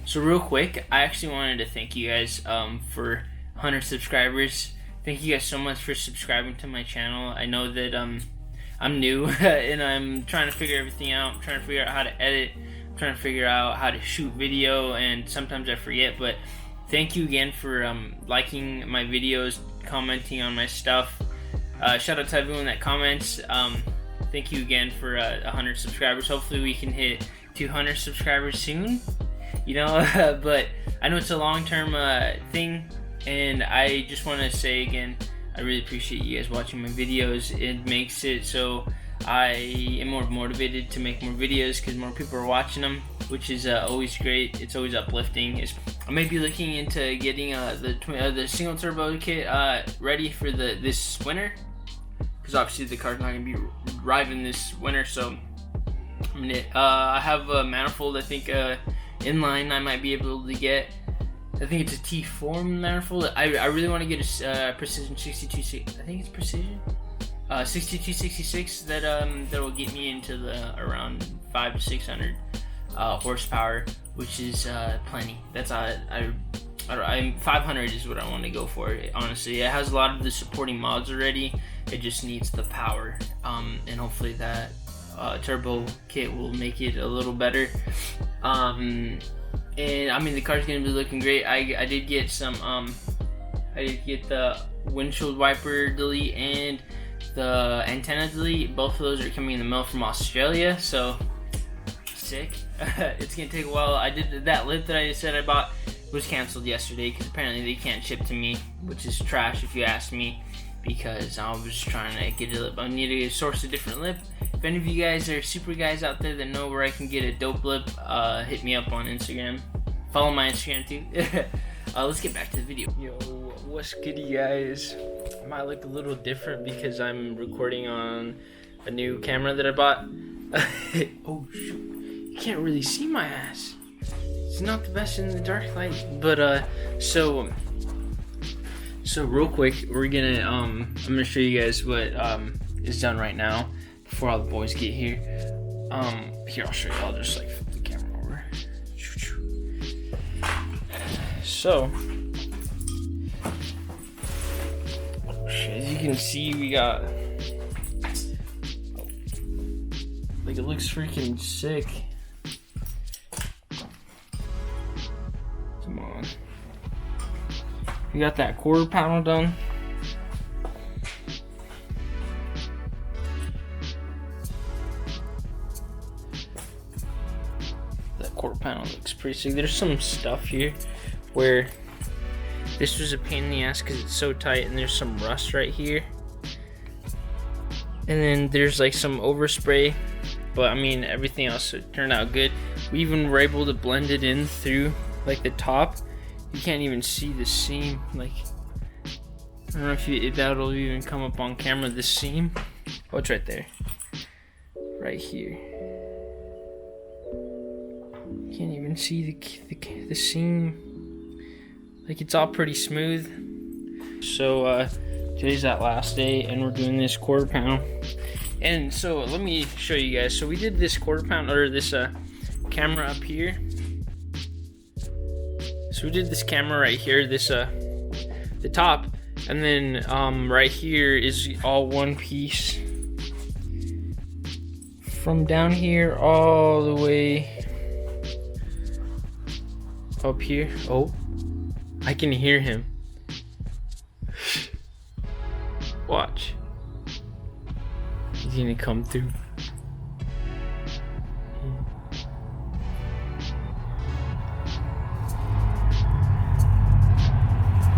So real quick, I actually wanted to thank you guys for 100 subscribers. Thank you guys so much for subscribing to my channel. I know that I'm new and I'm trying to figure everything out. I'm trying to figure out how to edit. I'm trying to figure out how to shoot video, and sometimes I forget. But thank you again for liking my videos, commenting on my stuff. Shout out to everyone that comments. Thank you again for 100 subscribers. Hopefully we can hit 200 subscribers soon. You know, but I know it's a long-term thing, and I just want to say again, I really appreciate you guys watching my videos. It makes it so I am more motivated to make more videos because more people are watching them, which is always great. It's always uplifting. I may be looking into getting the single turbo kit ready for this winter, because obviously the car's not gonna be driving this winter. So I'm gonna I have a manifold, I think inline I might be able to get. I think it's a T4 manifold. I really want to get a precision 62. I think it's precision 6266 that will get me into the around 500 to 600 horsepower, which is plenty. That's I'm 500 is what I want to go for. Honestly, it has a lot of the supporting mods already. It just needs the power, and hopefully that turbo kit will make it a little better. And I mean, the car's gonna be looking great. I did get some I did get the windshield wiper delete and the antenna delete. Both of those are coming in the mail from Australia, so sick. It's gonna take a while. I did that lip that I said I bought was canceled yesterday because apparently they can't ship to me, which is trash if you ask me, because I was trying to get a lip. I need to source a different lip. If any of you guys are super guys out there that know where I can get a dope lip, hit me up on Instagram. Follow my Instagram too. Let's get back to the video. Yo, what's good, you guys? I might look a little different because I'm recording on a new camera that I bought. Oh shoot, you can't really see my ass. It's not the best in the dark light. But so real quick, we're gonna I'm gonna show you guys what is done right now before all the boys get here. Here, I'll show you. I'll just like flip the camera over. So, as you can see, we got, like, it looks freaking sick. Come on. We got that quarter panel done. That quarter panel looks pretty sick. There's some stuff here where this was a pain in the ass because it's so tight, and there's some rust right here, and then there's like some overspray, but I mean everything else turned out good. We even were able to blend it in through like the top. You can't even see the seam. Like, I don't know if that'll even come up on camera, the seam. Oh, it's right there, right here. You can't even see the seam. Like, it's all pretty smooth. So today's that last day, and we're doing this quarter panel. And so let me show you guys. So we did this quarter panel, or this camera up here. So we did this camera right here, this the top, and then right here is all one piece. From down here all the way up here. Oh, I can hear him. Watch. He's gonna come through.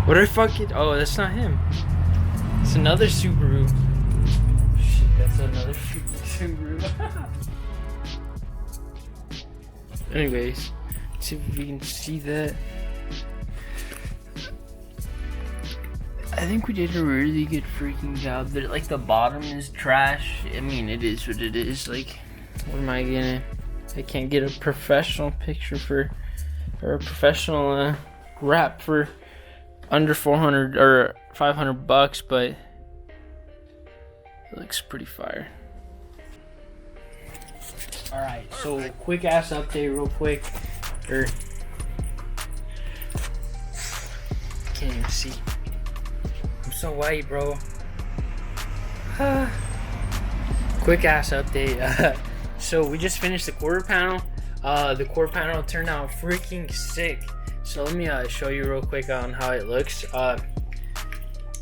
What I fucking... Oh, that's not him. It's another Subaru. Shit, that's another Subaru. Anyways, let's see if we can see that. I think we did a really good freaking job. Like, the bottom is trash. I mean, it is what it is. Like, what am I gonna... I can't get a professional picture for... Or a professional wrap for under 400 or 500 bucks, but it looks pretty fire. Alright, so quick ass update real quick. See, I'm so white, bro. Quick ass update. So we just finished the quarter panel. The quarter panel turned out freaking sick. So let me show you real quick on how it looks.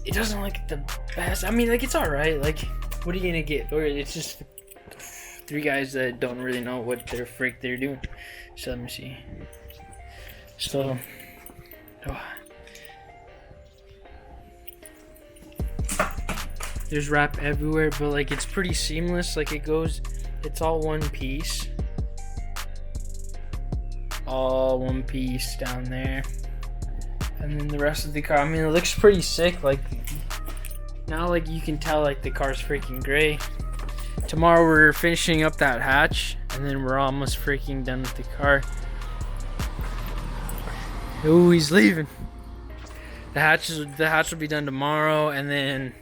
It doesn't look the best. I mean, like, it's alright. Like, what are you gonna get? Or it's just 3 guys that don't really know what the frick they're doing. So let me see. So, there's wrap everywhere, but like it's pretty seamless. Like it's all one piece. All one piece down there. And then the rest of the car, I mean, it looks pretty sick. Like, now, like, you can tell, like, the car's freaking gray. Tomorrow we're finishing up that hatch, and then we're almost freaking done with the car. Ooh, he's leaving. The hatch will be done tomorrow, and then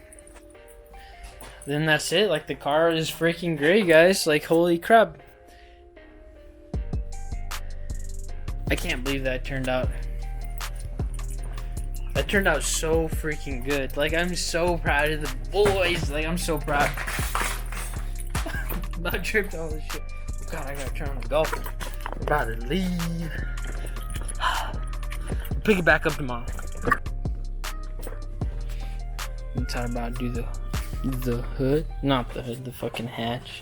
that's it. Like, the car is freaking gray, guys. Like, holy crap. I can't believe that turned out. That turned out so freaking good. Like, I'm so proud of the boys. Like, I'm so proud. About tripped all this shit. Oh God, I gotta turn on the golf. I'm about to leave. Pick it back up tomorrow. I'm talking about do the hood, not the hood, the fucking hatch.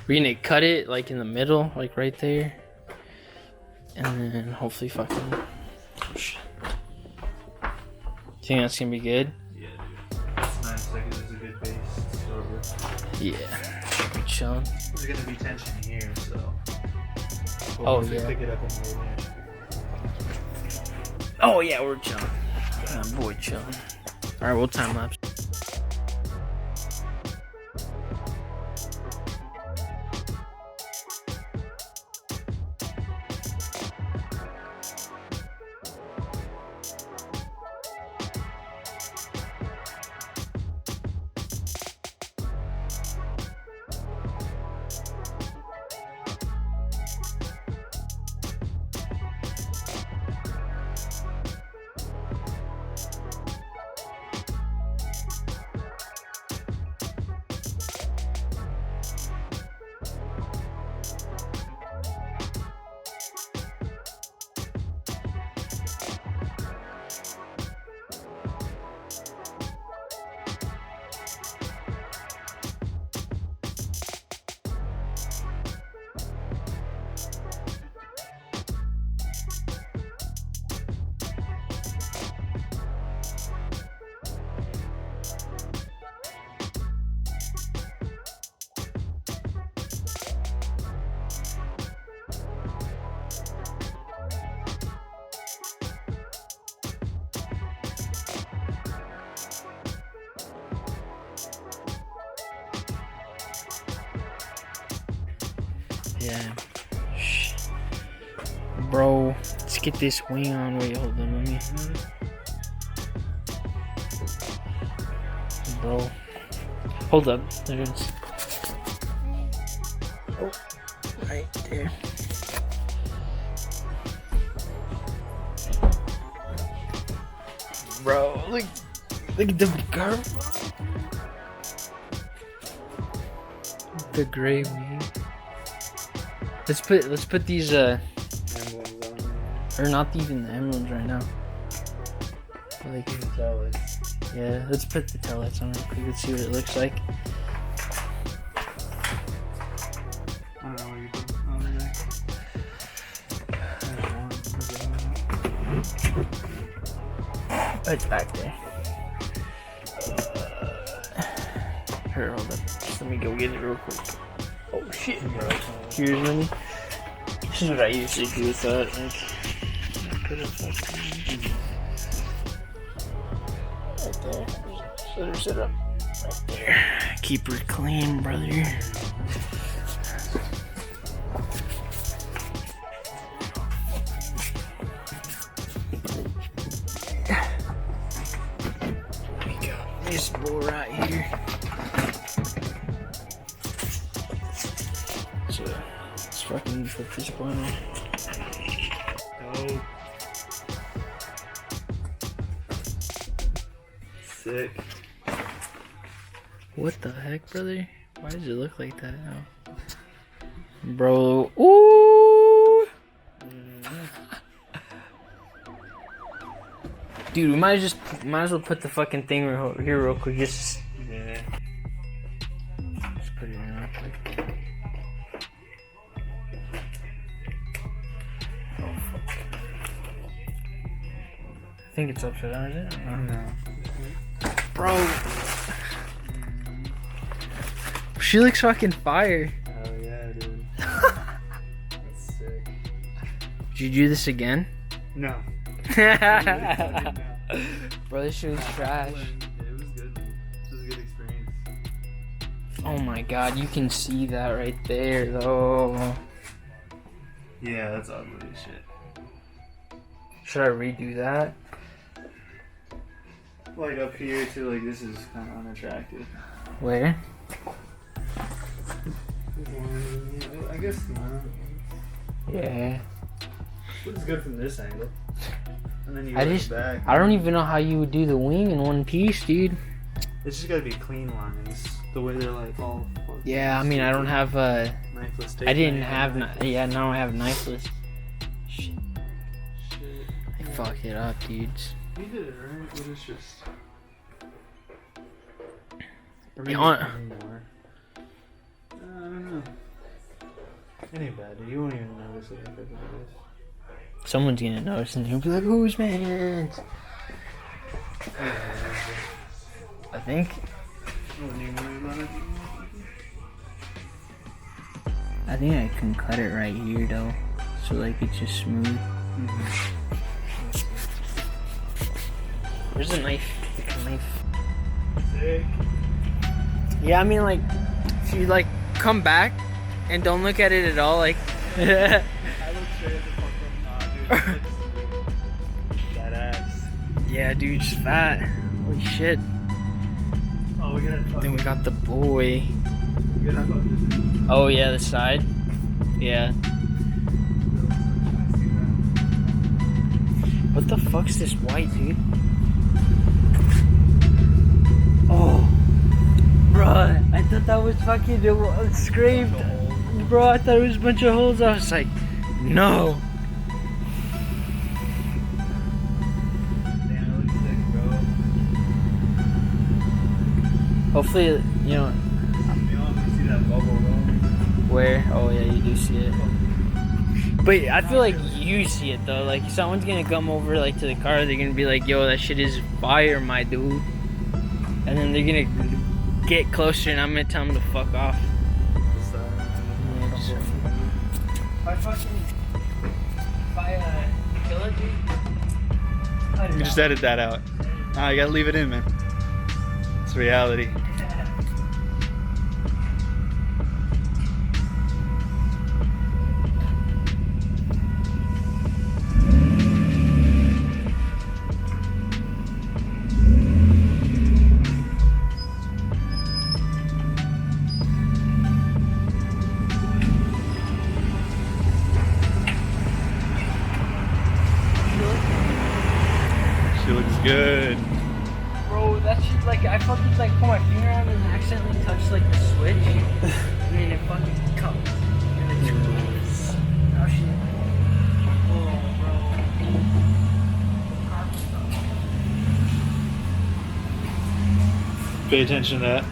We're gonna cut it like in the middle, like right there, and then hopefully fucking. Think that's gonna be good? Yeah, dude. It's nice. Like, it's a good base. Yeah. Should be chilling. There's gonna be tension here, so. Oh yeah. Pick it up in the air. Oh yeah, we're chilling. Boy, chilling. All right, we'll time lapse. Yeah. Bro, let's get this wing on. Wait, hold on, let me. Bro. Hold up. There it is. Oh, right there. Bro, look at the car. The gray wing. Let's put these Emblems on. or not even the emblems right now. Like, You can tell it. yeah, let's put the taillights on real quick. Let's see what it looks like. I don't know what you put on the back. It's back there. Here, hold up. Just let me go get it real quick. Oh shit, bro. Here's me. This is what I usually do with that. Like, put it fucking right there. Set it up right there. Keep her clean, brother. We got this boy right here. So let's fucking put this boy on. Oh. sick. What the heck, brother? Why does it look like that now? Bro, ooh! Dude, we might as well put the fucking thing here real quick. Just Yeah. put it in real quick. Oh fuck! I think it's upside down, is it? No. Bro, she looks fucking fire. Oh yeah, dude. That's sick. Did you do this again? No. Bro, this shit was trash. It was good. It was a good experience. Oh my god, you can see that right there though. Yeah, that's ugly as shit. Should I redo that? Like up here too, like this is kind of unattractive. Where? I guess not. Yeah. It's good from this angle. And then you I go just, back. I don't even know how you would do the wing in one piece, dude. It's just gotta be clean lines. The way they're like all. Yeah, I mean, I don't have Knifeless tape. I didn't have, yeah, now I have knifeless. Shit, I fucked it up, dudes. You did it right, but it's just. Or Yeah, maybe on- more. I don't know. It ain't bad, dude. You won't even notice it after this. Someone's gonna notice and he'll be like, whose man? I think. I think I can cut it right here though. So like it's just smooth. Where's the knife? The knife. Sick. Yeah, I mean like if you like come back and don't look at it at all, like I look straight at the fuck up, dude. That ass. yeah, dude, just fat. Holy shit. Oh, we gotta fuck. Then we got the boy. We gotta fuck this in. Oh yeah, the side. Yeah. What the fuck's this white, dude? Oh, bruh, I thought that was fucking scraped. Bro, I thought it was a bunch of holes. I was like, no. Damn, it looks sick, bro. Hopefully, you know, You don't see that bubble, though. where? Oh yeah, you do see it. But I feel like you see it though. Like someone's gonna come over like to the car. They're gonna be like, "Yo, that shit is fire, my dude." And then they're gonna get closer, and I'm gonna tell them to fuck off. If I kill it, dude. You just edit that out. Nah, you gotta leave it in, man. It's reality. She looks good. Bro, that shit, like, I fucking, like, put my finger on it and accidentally touched, like, the switch. And then it fucking comes. And it goes. Oh, shit. Oh, bro. Pay attention to that.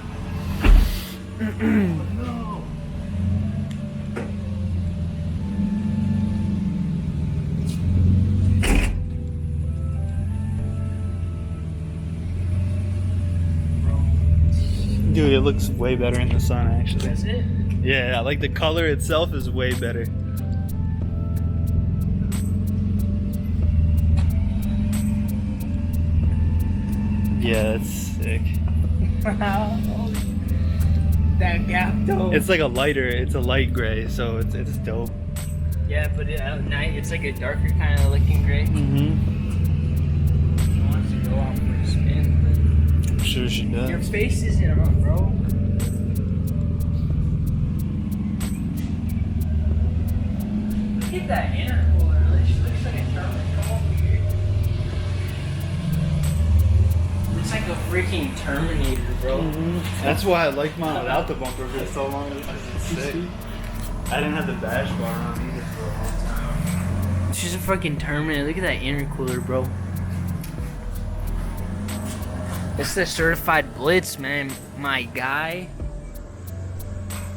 Dude, it looks way better in the sun, actually. That's it? Yeah, like the color itself is way better. Yeah, that's sick. That gap, though. It's like a lighter, it's a light gray, so it's dope. Yeah, but at night, it's like a darker kind of looking gray. Mm-hmm. She wants to go out for a spin, I'm sure she but your does. face isn't up, bro. Look at that intercooler. She looks like a Charlie. Come over here. It's like a freaking Terminator, bro. That's why I liked mine without the bumper for so long. It's sick. I didn't have the bash bar on either for a long time. It's just a fucking Terminator. Look at that intercooler, bro. It's the certified Blitz, man. My guy.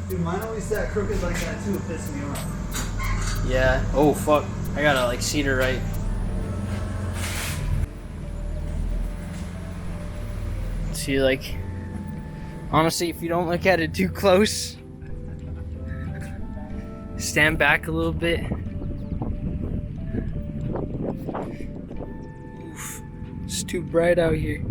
Dude, mine always sat crooked like that too. It pissed me off. Yeah. Oh, fuck. I gotta, like, seat her right. See, like, honestly, if you don't look at it too close, stand back a little bit. Oof. It's too bright out here.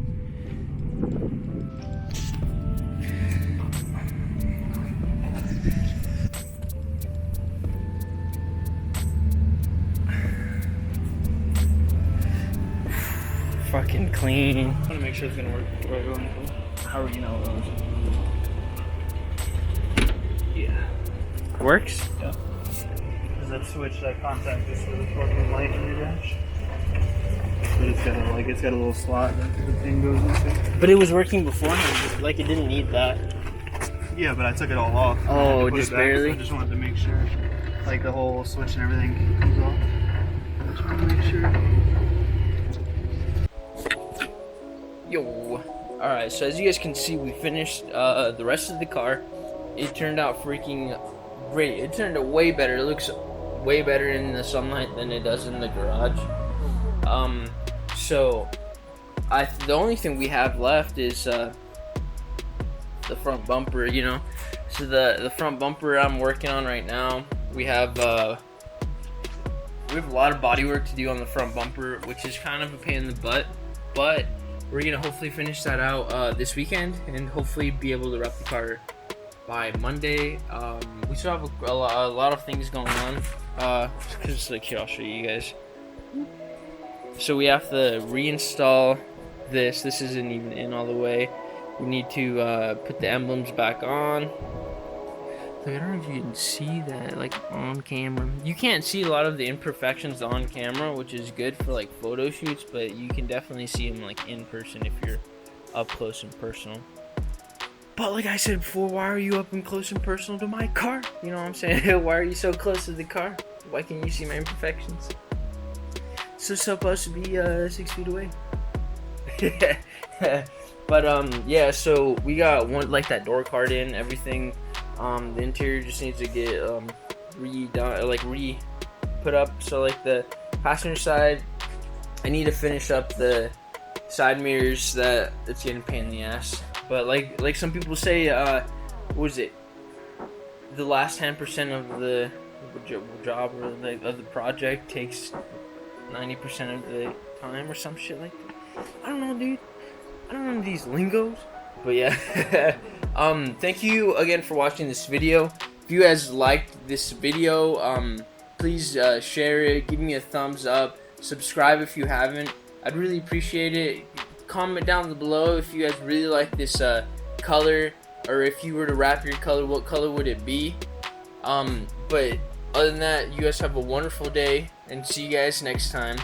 Fucking clean. I want to make sure it's gonna work before I go in. How are you know it was? Yeah. Works? Yeah. Is that switch, that contact is for the fucking light in your dash? But it's got a little slot that the thing goes into. But it was working beforehand. Like, it didn't need that. Yeah, but I took it all off. Oh, just barely? I just wanted to make sure, like, the whole switch and everything comes off. I just want to make sure. Yo. Alright, so as you guys can see, we finished the rest of the car. It turned out freaking great. It turned out way better. It looks way better in the sunlight than it does in the garage. So the only thing we have left is the front bumper, you know. So the front bumper I'm working on right now. We have a lot of body work to do on the front bumper, which is kind of a pain in the butt, but we're gonna hopefully finish that out this weekend and hopefully be able to wrap the car by Monday. We still have a lot of things going on. Cause like here, I'll show you guys. So we have to reinstall this. This isn't even in all the way. We need to put the emblems back on. Like, I don't know if you can see that, like, on camera. You can't see a lot of the imperfections on camera, which is good for, like, photo shoots, but you can definitely see them, like, in person if you're up close and personal. But like I said before, why are you up and close and personal to my car? You know what I'm saying? Why are you so close to the car? Why can't you see my imperfections? So supposed to be 6 feet away. But yeah, so we got one, like, that door card in, everything. The interior just needs to get put up. So like the passenger side, I need to finish up the side mirrors. That it's getting a pain in the ass. But like some people say, what is it? The last 10% of the job or of the project takes 90% of the time or some shit like that. I don't know, dude. I don't know these lingos. But yeah. Thank you again for watching this video. If you guys liked this video, please share it, give me a thumbs up, subscribe if you haven't. I'd really appreciate it. Comment down below if you guys really like this color, or if you were to wrap your color, what color would it be? But other than that, you guys have a wonderful day, and see you guys next time.